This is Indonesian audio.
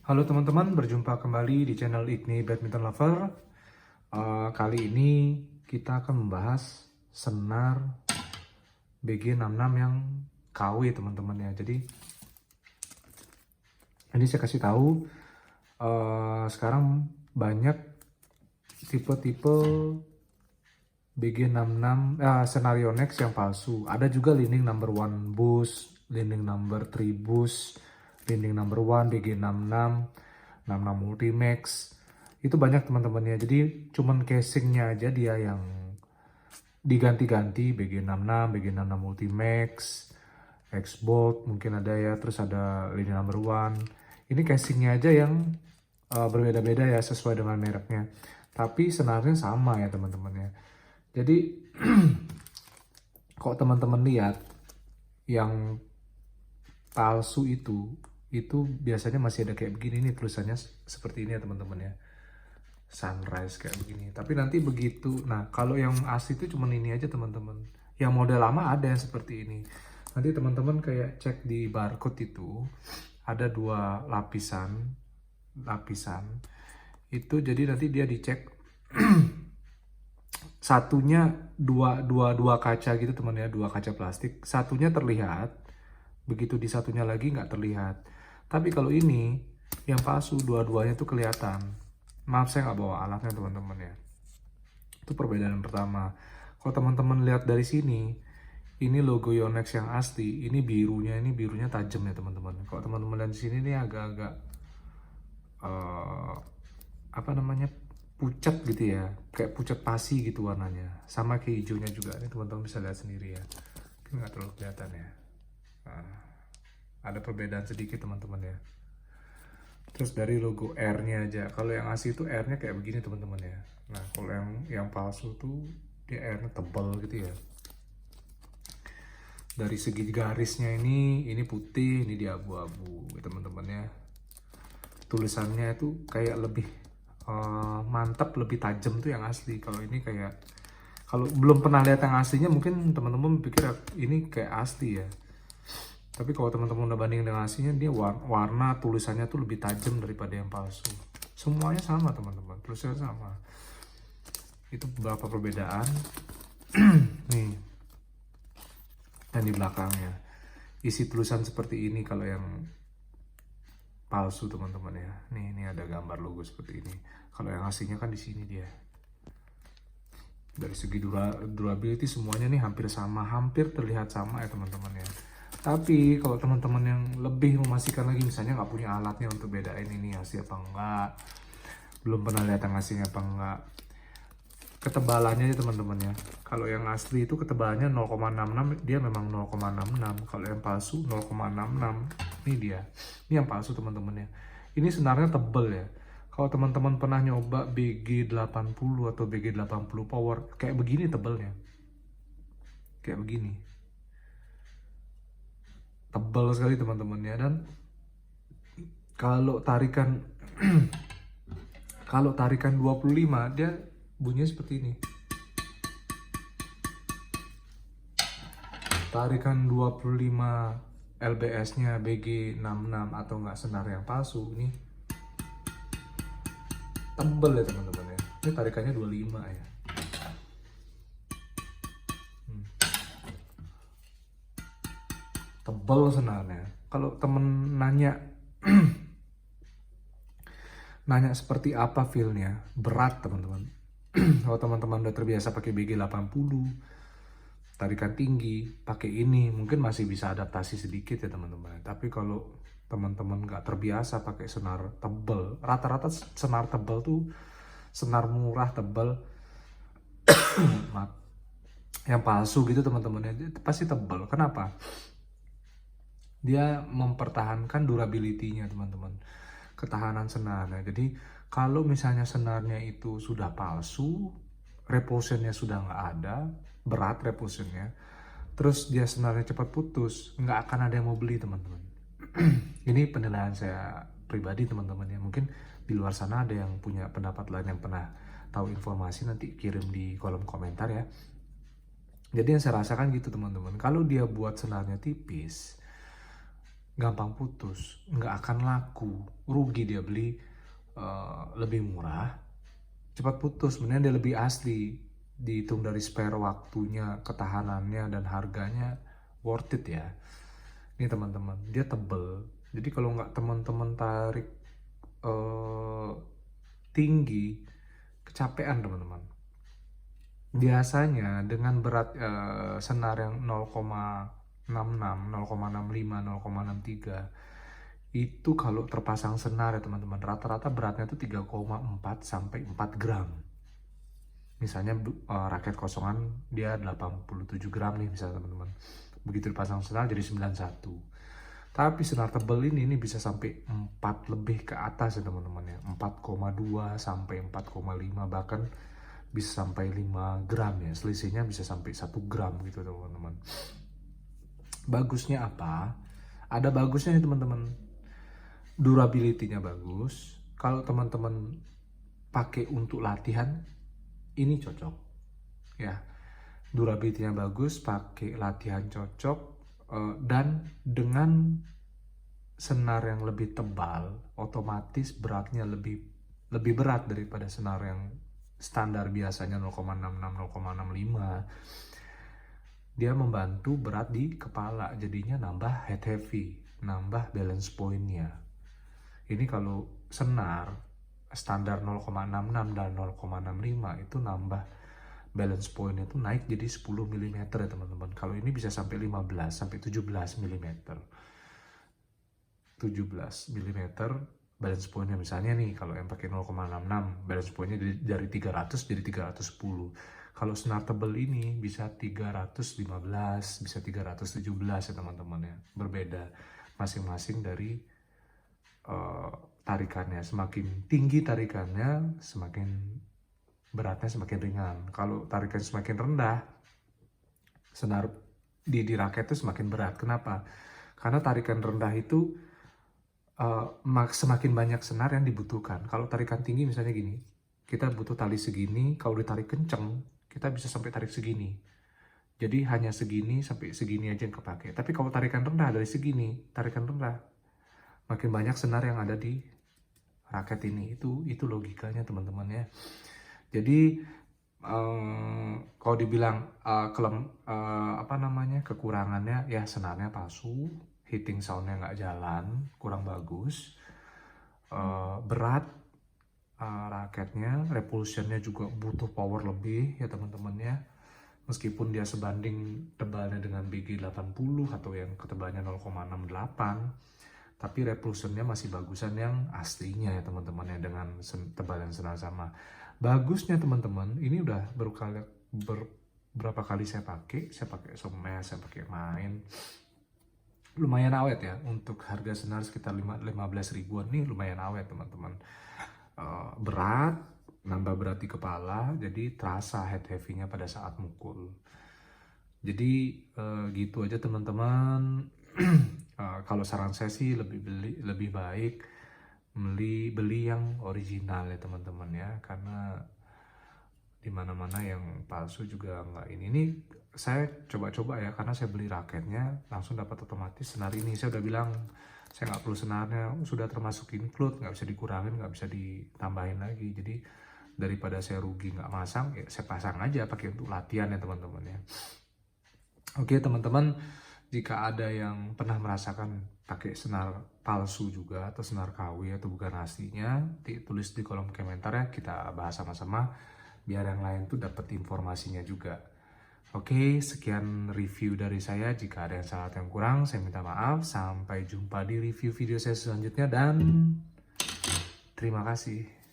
Halo teman-teman, berjumpa kembali di channel Igni Badminton Lover. Kali ini kita akan membahas senar BG66 yang KW teman-teman ya. Jadi ini saya kasih tahu sekarang banyak tipe-tipe BG66 senario next yang palsu. Ada juga Lining number 1 boost, Lining number 3 boost, Lining number 1 BG66, 66 Multimax. Itu banyak teman-teman ya. Jadi cuman casingnya aja dia yang diganti-ganti, BG66, BG66 Multimax, X-Bolt mungkin ada ya. Terus ada Lining number 1. Ini casingnya aja yang berbeda-beda ya sesuai dengan mereknya. Tapi senarnya sama ya teman-teman ya. Jadi kok teman-teman lihat yang palsu itu biasanya masih ada kayak begini nih tulisannya seperti ini ya teman-teman ya. Sunrise kayak begini. Tapi nanti begitu, nah kalau yang asli itu cuman ini aja teman-teman. Yang model lama ada yang seperti ini. Nanti teman-teman kayak cek di barcode itu ada 2 lapisan itu, jadi nanti dia dicek satunya dua kaca gitu teman ya, 2 kaca plastik, satunya terlihat, begitu di satunya lagi nggak terlihat. Tapi kalau ini yang palsu dua-duanya tuh kelihatan. Maaf saya nggak bawa alatnya teman-teman ya. Itu perbedaan pertama. Kalau teman-teman lihat dari sini, ini logo Yonex yang asli, ini birunya tajam ya teman-teman. Kalau teman-teman lihat di sini ini agak-agak apa namanya, pucat gitu ya, kayak pucat pasi gitu warnanya, sama kayak hijaunya juga. Ini teman-teman bisa lihat sendiri ya, mungkin nggak terlalu kelihatan ya. Nah, ada perbedaan sedikit teman-teman ya. Terus dari logo R-nya aja, kalau yang asli itu R-nya kayak begini teman-teman ya. Nah kalau yang palsu tuh dia R-nya tebal gitu ya. Dari segi garisnya ini putih, ini dia abu-abu teman-teman ya. Tulisannya itu kayak lebih mantap, lebih tajam tuh yang asli. Kalau ini kayak, kalau belum pernah lihat yang aslinya mungkin teman-teman pikir ini kayak asli ya. Tapi kalau teman-teman udah bandingin dengan aslinya, dia warna tulisannya tuh lebih tajam daripada yang palsu. Semuanya sama teman-teman, tulisannya sama. Itu beberapa perbedaan. Nih, dan di belakangnya isi tulisan seperti ini kalau yang palsu teman-teman ya. Nih, ini ada gambar logo seperti ini. Kalau yang aslinya kan di sini dia. Dari segi durability semuanya nih hampir sama, hampir terlihat sama ya teman-teman ya. Tapi kalau teman-teman yang lebih memastikan lagi, misalnya nggak punya alatnya untuk bedain ini asli apa enggak, belum pernah lihat yang aslinya apa enggak, ketebalannya ya teman-teman ya. Kalau yang asli itu ketebalannya 0,66, dia memang 0,66. Kalau yang palsu 0,66, ini dia. Ini yang palsu teman-teman ya. Ini senarnya tebel ya. Kalau teman-teman pernah nyoba BG80 atau BG80 Power, kayak begini tebelnya. Kayak begini. Tebal sekali teman-teman ya. Dan kalau tarikan kalau tarikan 25 dia bunyinya seperti ini. Tarikan 25 LBS-nya BG66 atau enggak senar yang palsu ini tebal ya teman-teman ya. Ini tarikannya 25 ya. Tebal senarnya. Kalau temen nanya nanya seperti apa feel-nya, berat teman-teman. Kalau teman-teman udah terbiasa pakai BG80, tarikan tinggi, pakai ini mungkin masih bisa adaptasi sedikit ya teman-teman. Tapi kalau teman-teman nggak terbiasa pakai senar tebal, rata-rata senar tebal tuh senar murah tebal yang palsu gitu teman-teman ya, pasti tebal. Kenapa? Dia mempertahankan durability-nya teman-teman, ketahanan senarnya. Jadi kalau misalnya senarnya itu sudah palsu, repulsionnya sudah nggak ada, berat repulsionnya, terus dia senarnya cepat putus, nggak akan ada yang mau beli teman-teman. Ini penilaian saya pribadi teman-teman ya. Mungkin di luar sana ada yang punya pendapat lain, yang pernah tahu informasi, nanti kirim di kolom komentar ya. Jadi yang saya rasakan gitu teman-teman, kalau dia buat senarnya tipis, gampang putus, nggak akan laku, rugi dia beli lebih murah, cepat putus. Mendingan dia lebih asli, dihitung dari spare waktunya, ketahanannya, dan harganya worth it ya. Ini teman-teman, dia tebel, jadi kalau nggak teman-teman tarik tinggi, kecapean teman-teman. Biasanya dengan berat senar yang 0,66, 0,65, 0,63 itu kalau terpasang senar ya teman-teman, rata-rata beratnya itu 3,4 sampai 4 gram. Misalnya raket kosongan dia 87 gram nih misalnya teman-teman. Begitu dipasang senar jadi 91. Tapi senar tebel ini bisa sampai 4 lebih ke atas ya teman-teman ya. 4,2 sampai 4,5, bahkan bisa sampai 5 gram ya. Selisihnya bisa sampai 1 gram gitu teman-teman. Bagusnya apa? Ada bagusnya nih teman-teman. Durability-nya bagus. Kalau teman-teman pakai untuk latihan, ini cocok ya. Durability-nya bagus, pakai latihan cocok, dan dengan senar yang lebih tebal, otomatis beratnya lebih berat daripada senar yang standar biasanya 0,66, 0,65. Dia membantu berat di kepala, jadinya nambah head heavy, nambah balance point-nya. Ini kalau senar standar 0,66 dan 0,65 itu nambah balance point itu naik jadi 10 mm ya teman-teman. Kalau ini bisa sampai 15 sampai 17 mm. 17 mm balance point-nya, misalnya nih kalau yang pakai 0,66 balance point-nya dari 300 jadi 310. Kalau senar tebel ini bisa 315, bisa 317 ya teman-teman ya. Berbeda masing-masing dari tarikannya. Semakin tinggi tarikannya, semakin beratnya semakin ringan. Kalau tarikan semakin rendah, senar di raket itu semakin berat. Kenapa? Karena tarikan rendah itu semakin banyak senar yang dibutuhkan. Kalau tarikan tinggi misalnya gini, kita butuh tali segini, kalau ditarik kenceng, kita bisa sampai tarik segini. Jadi hanya segini sampai segini aja yang kepake. Tapi kalau tarikan rendah dari segini, tarikan rendah, makin banyak senar yang ada di raket ini. Itu logikanya teman-teman ya. Jadi kalau dibilang kekurangannya ya senarnya palsu, hitting soundnya nggak jalan, kurang bagus, berat raketnya, repulsionnya juga butuh power lebih ya teman-teman ya. Meskipun dia sebanding tebalnya dengan BG80 atau yang ketebalnya 0,68, tapi repulsionnya masih bagusan yang aslinya ya teman-teman ya, dengan tebal yang sama. Bagusnya teman-teman, ini udah berapa kali saya pakai Somes, saya pakai main, lumayan awet ya. Untuk harga senar sekitar 15 ribuan nih lumayan awet teman-teman. Berat, nambah berat di kepala, jadi terasa head heavy-nya pada saat mukul. Jadi gitu aja teman-teman. Kalau saran saya sih lebih baik beli yang original ya teman-teman ya, karena dimana-mana yang palsu juga nggak ini saya coba-coba ya, karena saya beli raketnya langsung dapat otomatis senar ini. Saya udah bilang saya nggak perlu senarnya, sudah termasuk include, nggak bisa dikurangin, nggak bisa ditambahin lagi. Jadi daripada saya rugi nggak masang, ya saya pasang aja pakai untuk latihan ya teman-teman ya. Oke teman-teman, jika ada yang pernah merasakan pakai senar palsu juga atau senar KW atau bukan aslinya, tulis di kolom komentar ya, kita bahas sama-sama biar yang lain tuh dapat informasinya juga. Oke, sekian review dari saya. Jika ada yang salah atau yang kurang, saya minta maaf. Sampai jumpa di review video saya selanjutnya dan terima kasih.